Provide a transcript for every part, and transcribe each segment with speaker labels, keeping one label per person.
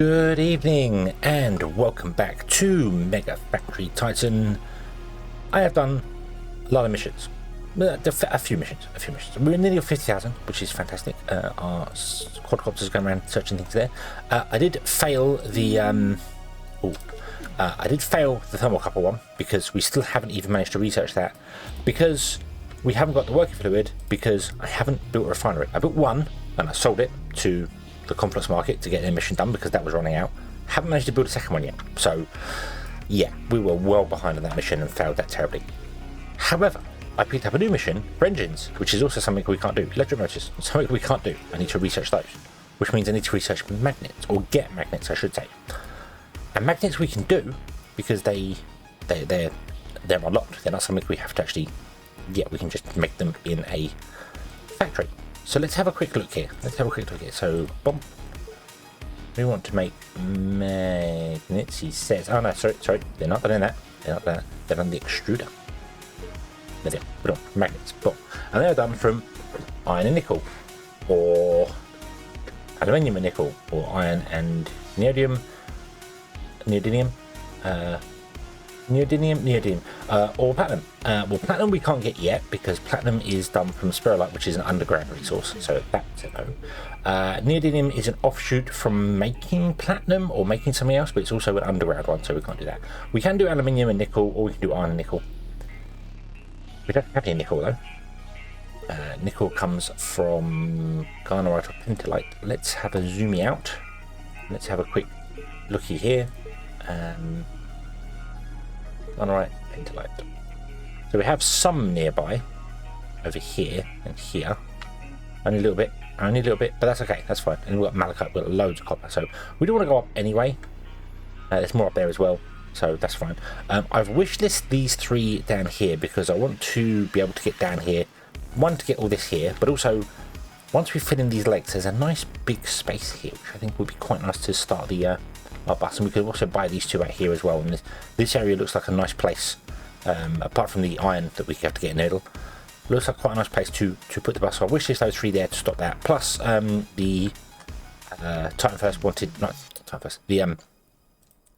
Speaker 1: Good evening and welcome back to MegaFactory Titan. I have done a lot of missions, a few missions. We're nearly at 50,000, which is fantastic. Our quadcopters going around searching things there. I did fail the thermocouple one because we still haven't even managed to research that because we haven't got the working fluid because I haven't built a refinery. I built one and I sold it to the complex market to get their mission done because that was running out. Haven't managed to build a second one yet, so yeah, we were well behind on that mission and failed that terribly. However, I picked up a new mission for engines, which is also something we can't do. Electric motors, something we can't do. I need to research those, which means I need to research magnets, or get magnets I should say. And magnets we can do because they're unlocked. They're not something we have to actually, yeah, we can just make them in a factory. So let's have a quick look here. So, boom. We want to make magnets, he says. Oh no, sorry. They're not doing that. They're on the extruder. There they are. Magnets. Boom. And they're done from iron and nickel, or aluminium and nickel, or iron and neodymium, or platinum. Well, platinum we can't get yet because platinum is done from spirolite, which is an underground resource, so that's a no. Neodymium is an offshoot from making platinum or making something else, but it's also an underground one, so we can't do that. We can do aluminium and nickel, or we can do iron and nickel. We don't have any nickel though. Nickel comes from garnerite or pentallite. Let's have a zoomy out. Let's have a quick looky here. Garnerite, pentallite. So we have some nearby over here and here. Only a little bit, but that's okay, that's fine. And we've got malachite, we've got loads of copper, so we don't want to go up anyway. There's more up there as well, so that's fine. I've wishlisted these three down here because I want to be able to get down here. One, to get all this here, but also once we fill in these lakes, there's a nice big space here, which I think would be quite nice to start the our bus, and we could also buy these two out here as well. And this area looks like a nice place, apart from the iron that we have to get in needle. Looks like quite a nice place to put the bus. So I wish there's those three there to stop that. Plus the Titan First wanted, not Titan First, the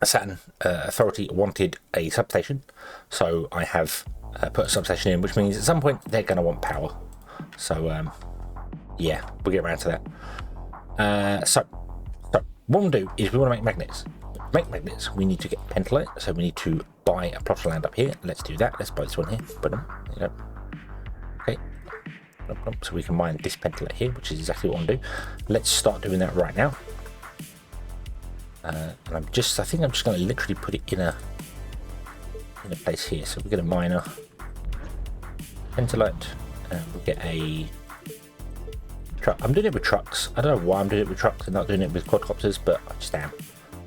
Speaker 1: Saturn Authority wanted a substation, so I have put a substation in, which means at some point they're going to want power. So yeah, we'll get around to that. So what we'll do is we want to make magnets. To make magnets, we need to get pentallite, so we need to buy a plot of land up here. Let's do that. Let's buy this one here. Okay. So we can mine this pentallite here, which is exactly what I want to do. Let's start doing that right now. And I think I'm just going to literally put it in a place here. So we're going to mine a pentallite, and we'll get a truck. I'm doing it with trucks. I don't know why I'm doing it with trucks and not doing it with quadcopters, but I just am.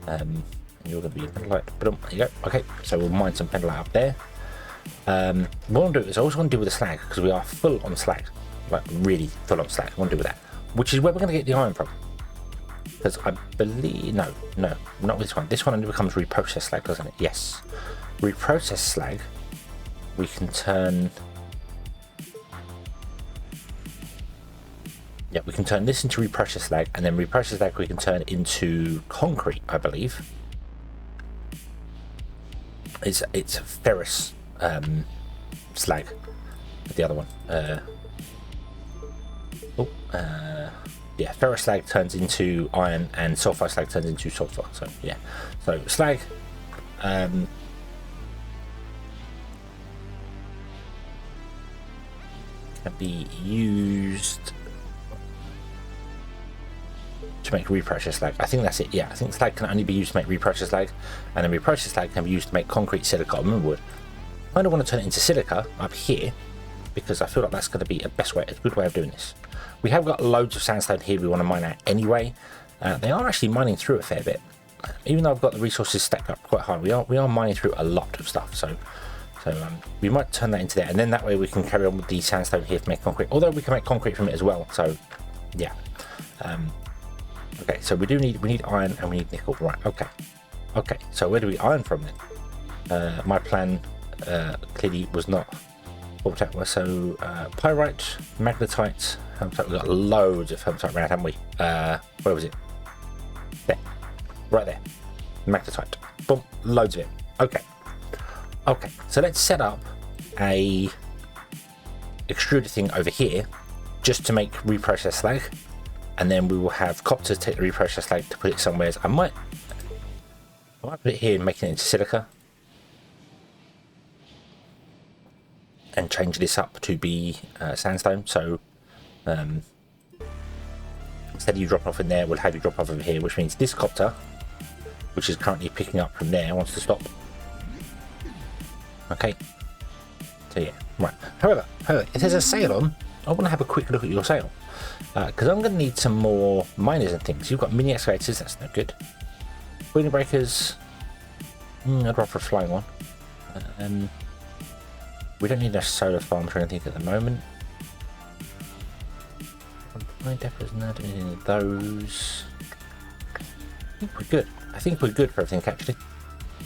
Speaker 1: And you're going to be a pentallite. There you go. Okay, so we'll mine some pentallite up there. What I want to do is I also want to deal with the slag because we are full on slag, like really full on slag. I want to deal with that, which is where we're going to get the iron from. Because I believe no, not with this one. This one only becomes reprocessed slag, doesn't it? Yes, reprocessed slag. We can turn. Yeah, we can turn this into reprocessed slag, and then reprocessed slag we can turn into concrete, I believe. It's ferrous slag, the other one. Yeah, ferrous slag turns into iron, and sulfur slag turns into sulfur. So yeah, so slag. Can be used to make reprocessed slag. I think that's it. Yeah, I think slag can only be used to make reprocessed slag, and then reprocessed slag can be used to make concrete, silica, and wood. I don't want to turn it into silica up here because I feel like that's going to be a good way of doing this. We have got loads of sandstone here we want to mine out anyway. They are actually mining through a fair bit, even though I've got the resources stacked up quite high. We are mining through a lot of stuff, so we might turn that into there, and then that way we can carry on with the sandstone here to make concrete. Although we can make concrete from it as well. So yeah. Okay, so we need iron and we need nickel. Right. Okay. So where do we iron from then? My plan clearly was not So pyrite, magnetite, we've got loads of hematite around, haven't we? Where was it? There. Right there. Magnetite. Boom. Loads of it. Okay. Okay. So let's set up a extruder thing over here just to make reprocessed slag. And then we will have copters take the reprocessed slag to put it somewhere. I might put it here and make it into silica. And change this up to be sandstone. So instead of you dropping off in there, we'll have you drop off over here, which means this copter, which is currently picking up from there, wants to stop. Okay. So yeah, right. However, if there's a sail on, I want to have a quick look at your sail. Because I'm going to need some more miners and things. You've got mini excavators, that's no good. Wheeling breakers, I'd rather a flying one. We don't need no solar farms or anything at the moment. Mine depots, no, don't need any of those. I think we're good. I think we're good for everything actually.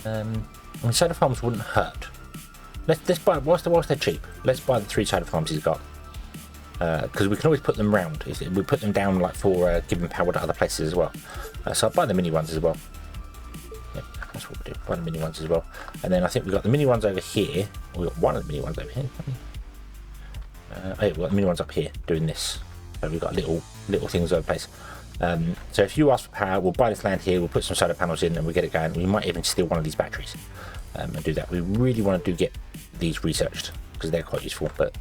Speaker 1: I mean, solar farms wouldn't hurt. Let's buy, whilst they're cheap, let's buy the 3 solar farms he's got. Because we can always put them round. We put them down like for giving power to other places as well. So I'll buy the mini ones as well. Yep, that's what we do. Buy the mini ones as well. And then I think we've got the mini ones over here. We've got one of the mini ones over here. Oh, yeah, we've got the mini ones up here doing this. So we've got little things over the place. So if you ask for power, we'll buy this land here, we'll put some solar panels in and we'll get it going. We might even steal one of these batteries and do that. We really want to get these researched because they're quite useful, but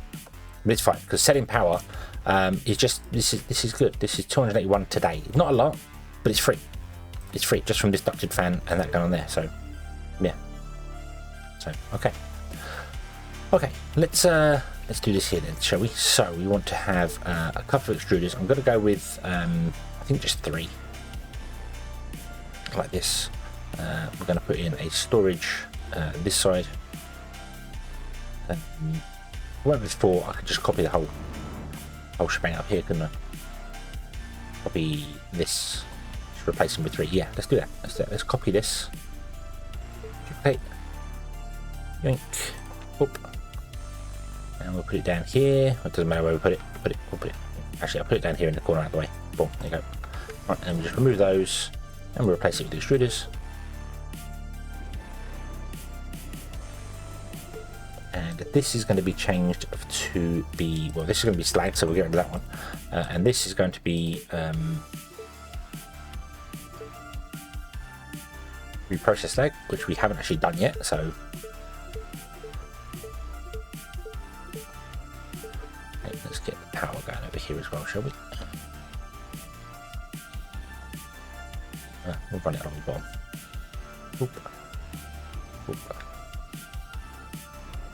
Speaker 1: it's fine because selling power is just, this is good. This is 281 today. Not a lot, but it's free. It's free just from this ducted fan and that going on there. So yeah. So okay, let's do this here then, shall we? So we want to have a couple of extruders. I'm going to go with I think just 3 like this. We're going to put in a storage this side. Whatever it's for, I could just copy the whole shebang up here, couldn't I? Copy this, just replace them with 3. Yeah, let's do that. Let's copy this. Okay. Yoink. Oop. And we'll put it down here. It doesn't matter where we put it. We'll put it. Actually, I'll put it down here in the corner out of the way. Boom. There you go. Right, and we'll just remove those, and we'll replace it with the extruders. And this is going to be changed to be, well, this is going to be slag, so we'll get rid of that one. And this is going to be reprocessed slag, which we haven't actually done yet. So okay, let's get the power going over here as well, shall we? We'll run it along the bottom. Oop. Oop.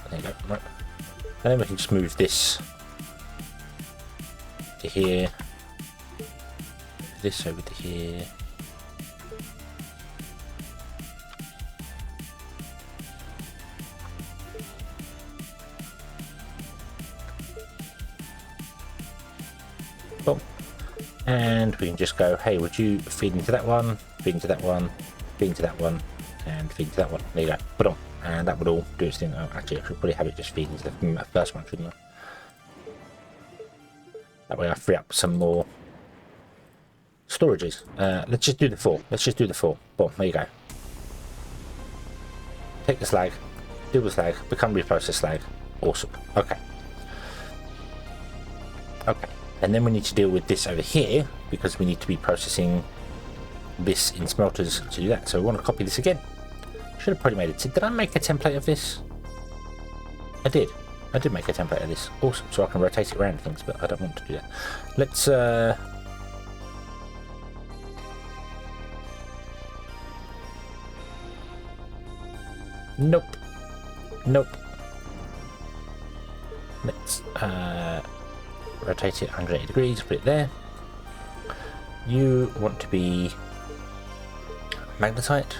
Speaker 1: There you go. Right. And then we can just move this to here. This over to here. Boom. And we can just go, hey, would you feed into that one, feed into that one, feed into that one, and feed into that one. There you go. Put on. And that would all do its thing. Oh, actually, I should probably have it just feed into the first one, shouldn't I? That way I free up some more storages. Let's just do the 4. Let's just do the 4. Boom, there you go. Take the slag, deal with slag, become reprocessed slag. Awesome. Okay. Okay. And then we need to deal with this over here because we need to be processing this in smelters to do that. So we want to copy this again. Should have probably made it. Did I make a template of this? I did. I did make a template of this. Awesome. So I can rotate it around things, but I don't want to do that. Let's nope. Nope. Let's rotate it 180 degrees, put it there. You want to be magnetite.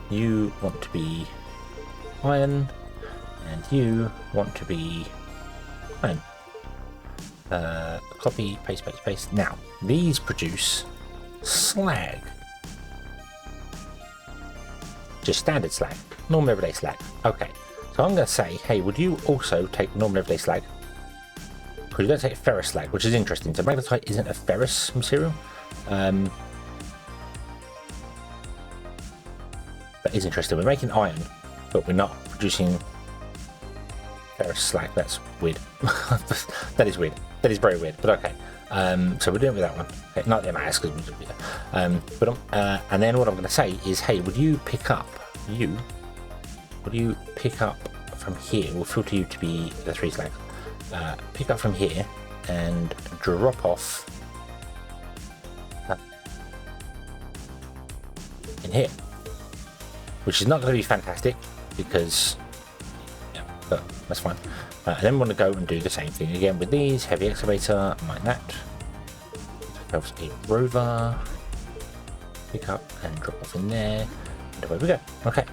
Speaker 1: You want to be iron, and you want to be iron. Copy, paste, paste, paste. Now, these produce slag. Just standard slag. Normal everyday slag. Okay, so I'm going to say, hey, would you also take normal everyday slag? Because you don't take ferrous slag, which is interesting. So magnetite isn't a ferrous material. that is interesting. We're making iron, but we're not producing ferrous slag. That's weird. That is weird. That is very weird, but okay. So we're doing it with that one. Okay, not that it matters because we and then what I'm going to say is, hey, would you pick up from here? We'll filter you to be the 3 slags. Pick up from here and drop off in here, which is not going to be fantastic because, yeah, but that's fine. And then we want to go and do the same thing again with these. Heavy excavator, mine that. A rover, pick up and drop off in there, and away we go. Okay,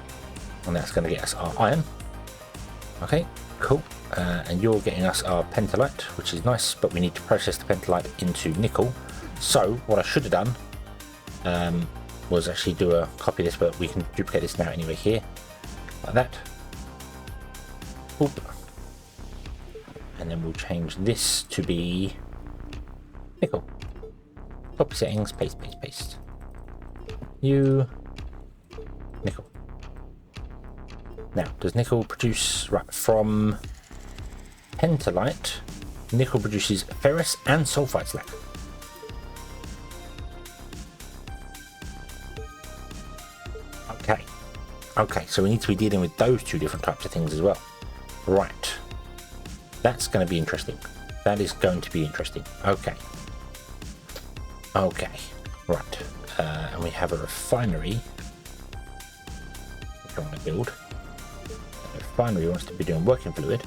Speaker 1: and that's going to get us our iron. Okay, cool. And you're getting us our pentalite, which is nice, but we need to process the pentalite into nickel. So what I should have done was actually do a copy of this, but we can duplicate this now anyway here, like that. Oop. And then we'll change this to be nickel. Copy settings, paste, paste, paste. Nickel. Now, does nickel produce, right, from pentalite, nickel produces ferrous and sulfide slag. Okay, so we need to be dealing with those 2 different types of things as well. Right. That's going to be interesting. That is going to be interesting. Okay. Right. And we have a refinery which I want to build. The refinery wants to be doing working fluid.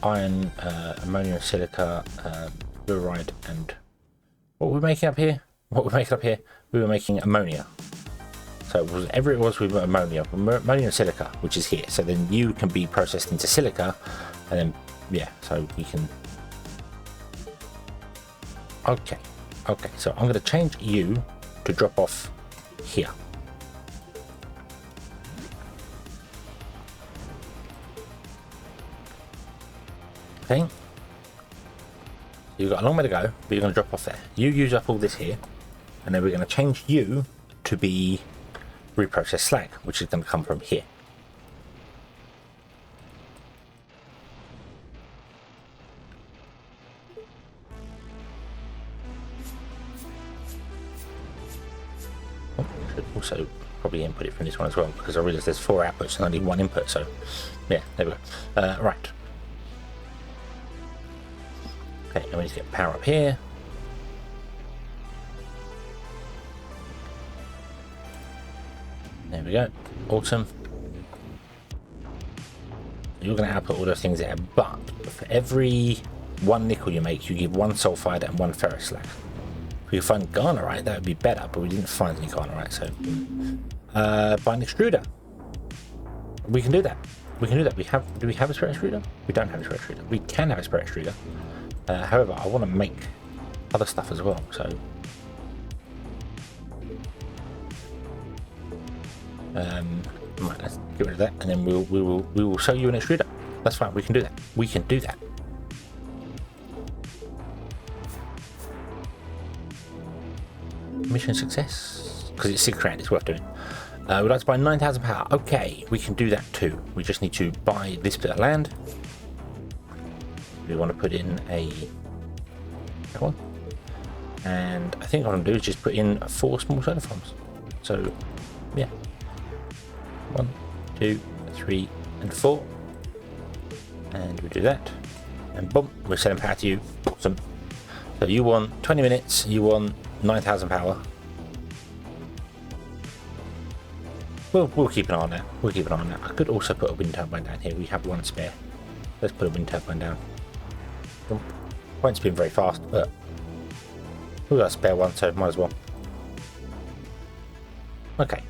Speaker 1: Iron, ammonia, silica, fluoride, and what were we making up here? We were making ammonia. So whatever it was with ammonia and silica, which is here. So then you can be processed into silica, and then, yeah, so we can... Okay, so I'm going to change you to drop off here. Okay. You've got a long way to go, but you're going to drop off there. You use up all this here, and then we're going to change you to be reprocessed slag, which is going to come from here. Should also probably input it from this one as well, because I realize there's 4 outputs and only 1 input, so yeah, there we go. Right. Okay, and we need to get power up here. There we go. Awesome. You're going to output all those things there, but for every 1 nickel you make, you give 1 sulfide and 1 ferrous slag. If we could find garnerite, that would be better, but we didn't find any garnerite, so buy an extruder. We can do that. Do we have a spare extruder? We don't have a spare extruder. We can have a spare extruder. However, I want to make other stuff as well, so right, let's get rid of that, and then we will show you an extruder. That's fine. We can do that. We can do that. Mission success, because it's 6 grand. It's worth doing. We'd like to buy 9,000 power. Okay, we can do that too. We just need to buy this bit of land. We want to put in that one, and I think what I'm going to do is just put in 4 small solar farms. So yeah, 1, 2, 3, and 4, and we do that, and boom, we're selling power to you. Awesome. So you want 20 minutes, you want 9,000 power. We'll keep an eye on that. I could also put a wind turbine down here. We have 1 spare. Let's put a wind turbine down. Won't spin very fast, but we've got a spare one, so might as well. Okay,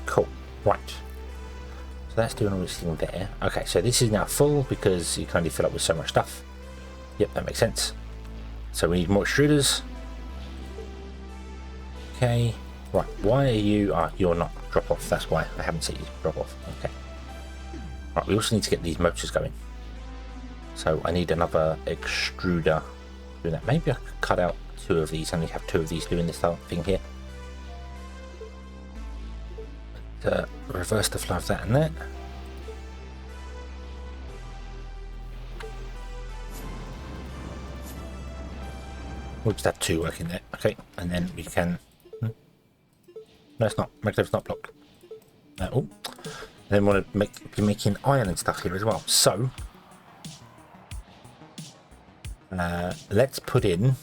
Speaker 1: cool. Right, so that's doing all this thing there. Okay, so this is now full because you can only fill up with so much stuff. Yep, that makes sense. So we need more extruders. Okay, right, why are you... you're not drop off, that's why I haven't seen you drop off. Okay, right, we also need to get these motors going. So I need another extruder doing that. Maybe I could cut out 2 of these, only have 2 of these doing this thing here. Reverse the flow of that and that. We'll just have 2 working there. Okay, and then we can. No, it's not. Maglev's not blocked. Oh, then we want to be making iron and stuff here as well. So let's put in.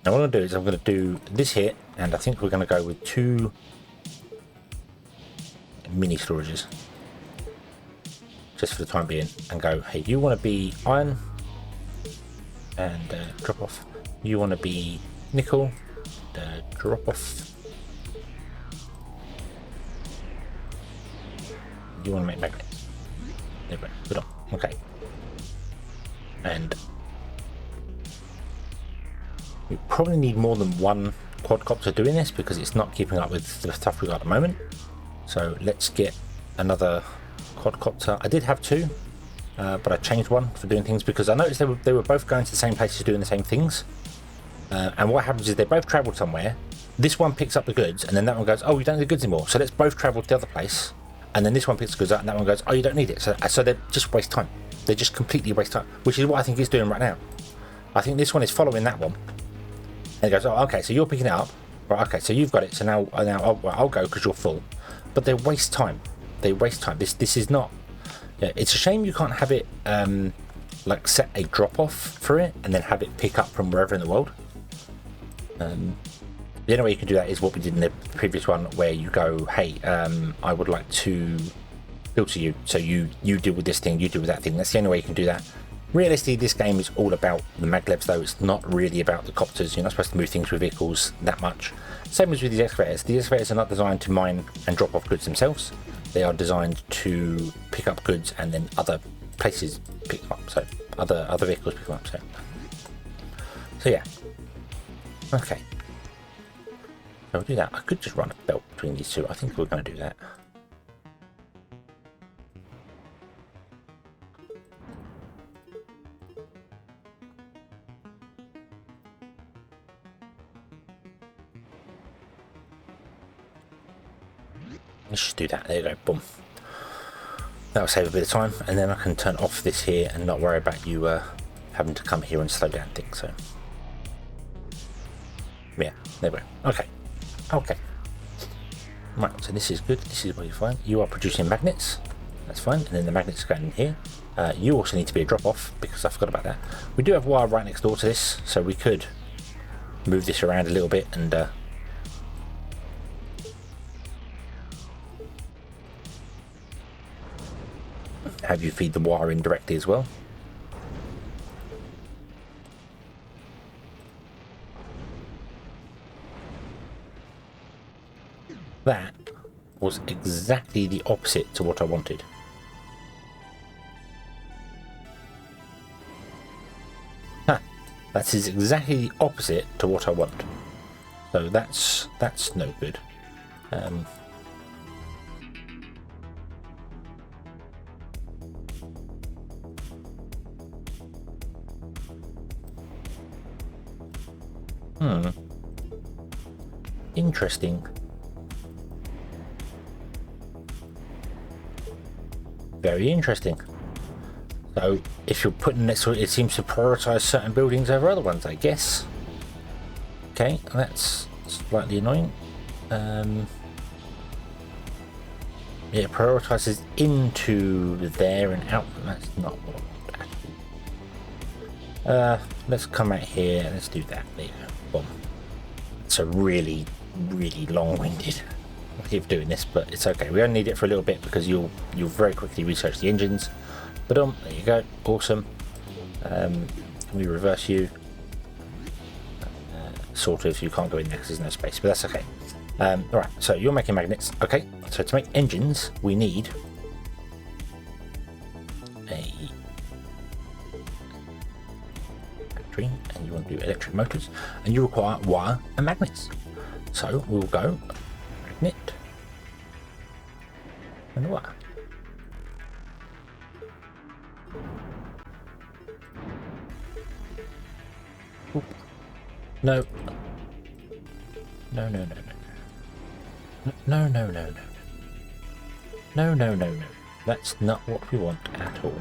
Speaker 1: Now what I'm going to do is I'm going to do this here, and I think we're going to go with 2 mini storages, just for the time being, and go. Hey, you want to be iron, and drop off. You want to be nickel. Drop off. You want to make magnets. There we go. Good on. Okay. And we probably need more than 1 quadcopter doing this because it's not keeping up with the stuff we got at the moment. So let's get another quadcopter. I did have 2, but I changed one for doing things because I noticed they were both going to the same places doing the same things. And what happens is they both travel somewhere. This one picks up the goods, and then that one goes, oh, you don't need the goods anymore. So let's both travel to the other place. And then this one picks the goods up, and that one goes, oh, you don't need it. So they just waste time. They just completely waste time, which is what I think it's doing right now. I think this one is following that one. And it goes, oh, okay, so you're picking it up. Right, okay, so you've got it. So now I'll go because you're full. But they waste time. They waste time. This is not... Yeah, it's a shame you can't have it, like, set a drop-off for it and then have it pick up from wherever in the world. The only way you can do that is what we did in the previous one, where you go, hey, I would like to filter you, so you deal with this thing, you deal with that thing. That's the only way you can do that. Realistically, this game is all about the maglevs, though. It's not really about the copters. You're not supposed to move things with vehicles that much. Same as with these excavators. The excavators are not designed to mine and drop off goods themselves. They are designed to pick up goods and then other places pick them up, so other vehicles pick them up. So yeah. Okay, so we'll do that. I could just run a belt between these 2. I think we're going to do that. Let's just do that. There you go. Boom. That'll save a bit of time, and then I can turn off this here and not worry about you having to come here and slow down things. So. Yeah, there we go. Okay. Okay. Right, so this is good. This is what you find. You are producing magnets. That's fine. And then the magnets are going in here. You also need to be a drop-off because I forgot about that. We do have wire right next door to this, so we could move this around a little bit and have you feed the wire in directly as well. That was exactly the opposite to what I wanted. Huh, that is exactly the opposite to what I want. So that's no good. Interesting. Very interesting. So if you're putting next to it, it seems to prioritize certain buildings over other ones, I guess. Okay, that's slightly annoying. It prioritizes into there and out. That's not what I want. Let's come out here. Let's do that. There you go. Boom. It's a really, really long-winded way of doing this, but it's okay. We only need it for a little bit because you'll very quickly research the engines. But there you go. Awesome. Can we reverse you? Sort of. You can't go in there because there's no space, but that's okay. Alright, so you're making magnets. Okay, so to make engines, we need a factory, and you want to do electric motors, and you require wire and magnets. So we'll go magnet and wire. Oop. No. No. No, no, no, no. No, no, no, no. That's not what we want at all.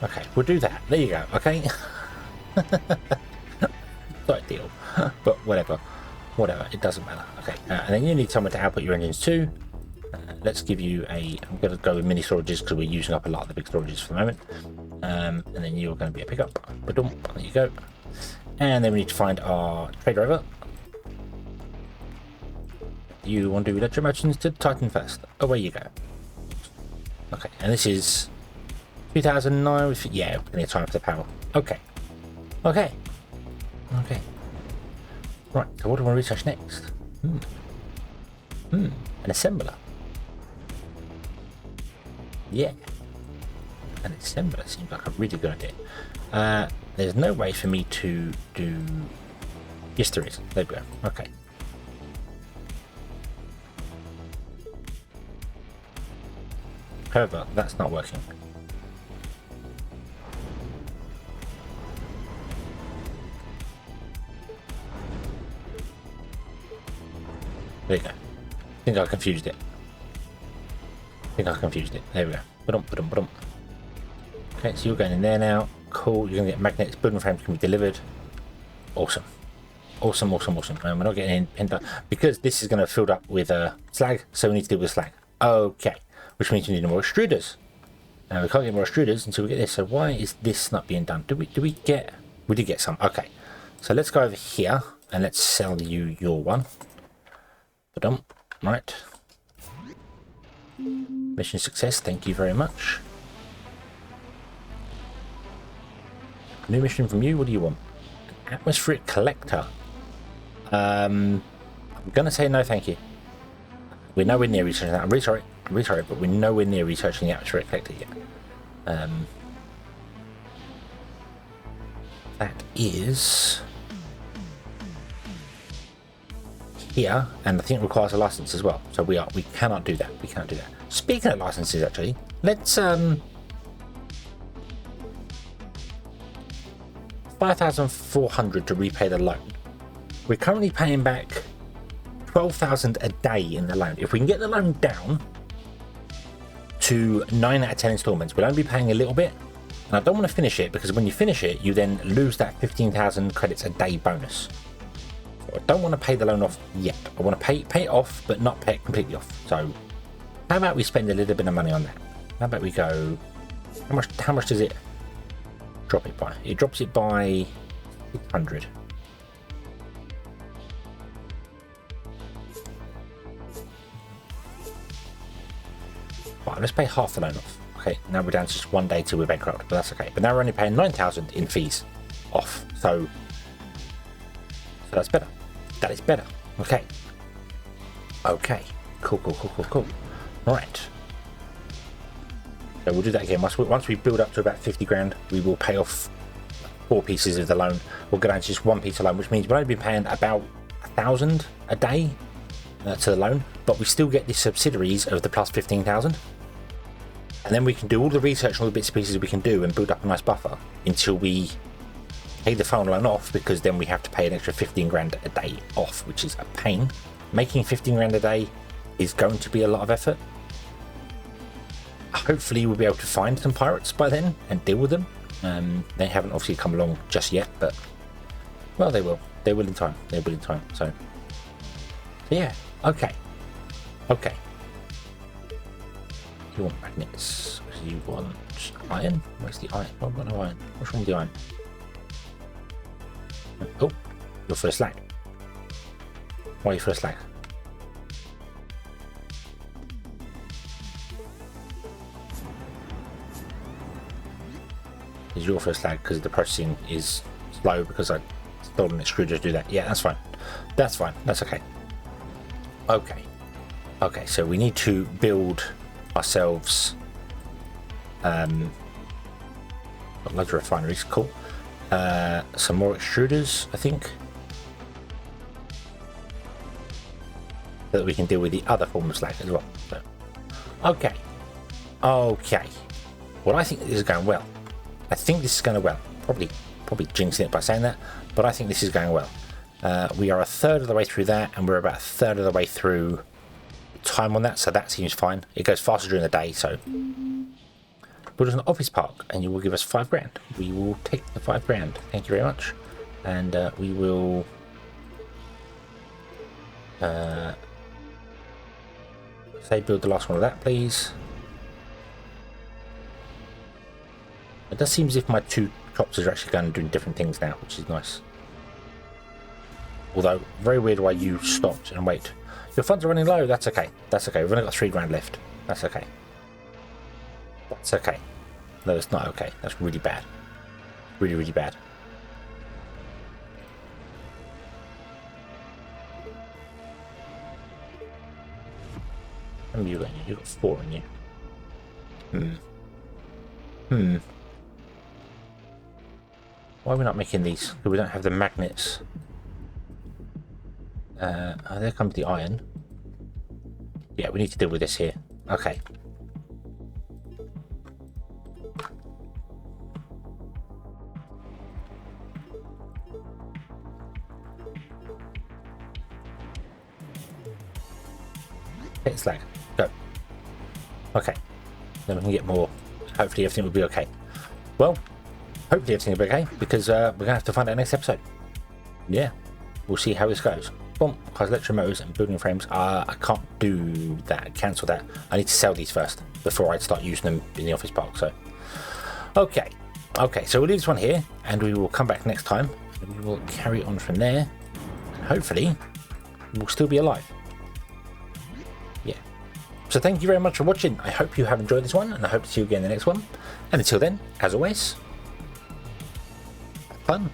Speaker 1: Okay, we'll do that. There you go, okay? Not ideal, but whatever. Whatever, it doesn't matter. Okay, and then you need someone to output your engines too. Let's give you a... I'm going to go with mini storages because we're using up a lot of the big storages for the moment. And then you're going to be a pickup. Ba-dum, there you go. And then we need to find our trade driver. You want to do electro merchants to Titan first. Away you go. Okay, and this is 2009. Yeah, plenty of time for the power. Okay. Okay. Okay. Right, so what do I want to research next? An assembler. Yeah. An assembler seems like a really good idea. There's no way for me to do... Yes, there is. There we go. Okay. However, that's not working. There you go. I think I confused it. There we go. Ba-dum, ba-dum, ba-dum. Okay, so you're going in there now. Cool. You're going to get magnets. Building frames can be delivered. Awesome. Awesome, awesome, awesome. And we're not getting in because this is going to fill up with slag, so we need to deal with slag. Okay. Which means we need more extruders. And we can't get more extruders until we get this. So why is this not being done? Do we get... We did get some. Okay. So let's go over here and let's sell you your one. Ba-dum. Right. Mission success. Thank you very much. New mission from you. What do you want? An atmospheric collector. I'm going to say no thank you. We're nowhere near researching that. I'm really sorry, but we're nowhere near researching the atmospheric collector yet. That is here, and I think it requires a license as well. So we cannot do that. We cannot do that. Speaking of licenses, actually, let's 5,400 to repay the loan. We're currently paying back 12,000 a day in the loan. If we can get the loan down to 9 out of 10 installments, we'll only be paying a little bit. And I don't want to finish it because when you finish it, you then lose that 15,000 credits a day bonus. So I don't want to pay the loan off yet. I want to pay it off, but not pay it completely off. So how about we spend a little bit of money on that? How about we go? How much does it drop it by? It drops it by 600. Right, let's pay half the loan off. Okay, now we're down to just 1 day till we're bankrupt, but that's okay. But now we're only paying 9,000 in fees off, so that's better. That is better. Okay. Okay. Cool. Right. So we'll do that again. Once we build up to about 50 grand, we will pay off 4 pieces of the loan. We'll go down to just 1 piece of loan, which means we'll only be paying about 1,000 a day to the loan, but we still get the subsidiaries of the plus 15,000. And then we can do all the research and all the bits and pieces we can do and build up a nice buffer until we pay the final loan off, because then we have to pay an extra 15 grand a day off, which is a pain. Making 15 grand a day is going to be a lot of effort. Hopefully we'll be able to find some pirates by then and deal with them. They haven't obviously come along just yet, but well, they will. They will in time. They will in time. So yeah. Okay. You want magnets? You want iron? Where's the iron? Oh, I've got no iron. What's wrong with the iron? Oh, your first slag. Why your first slag? Is your first lag because the processing is slow because I stole an extruder to do that? Yeah, that's fine. That's fine. That's okay. Okay, so we need to build ourselves got loads of refineries. Cool. Some more extruders, I think, so that we can deal with the other form of slag as well. So, okay. Well, I think this is going well. I think this is going well. Probably probably jinxing it by saying that, but I think this is going well. We are a third of the way through that, and we're about a third of the way through time on that, so that seems fine. It goes faster during the day, so build us an office park and you will give us 5 grand. We will take the 5 grand. Thank you very much. And we will say build the last one of that, please. It does seem as if my 2 copters are actually going and doing different things now, which is nice. Although very weird why you stopped and wait. Your funds are running low. That's okay. That's okay. We've only got 3 grand left. That's okay. That's okay. No, it's not okay. That's really bad. Really, really bad. How many you got? You got 4 in you. Why are we not making these? Because we don't have the magnets. Oh, there comes the iron. Yeah, we need to deal with this here. Okay. Hit slag. Go. Okay. Then we can get more. Hopefully everything will be okay. Well, hopefully everything will be okay, because we're going to have to find out next episode. Yeah. We'll see how this goes. Boom. Cars, electromotors and building frames. I can't do that. Cancel that. I need to sell these first before I start using them in the office park. So, okay. Okay, so we'll leave this one here, and we will come back next time. And we will carry on from there. And hopefully, we'll still be alive. Yeah. So thank you very much for watching. I hope you have enjoyed this one, and I hope to see you again in the next one. And until then, as always, have fun.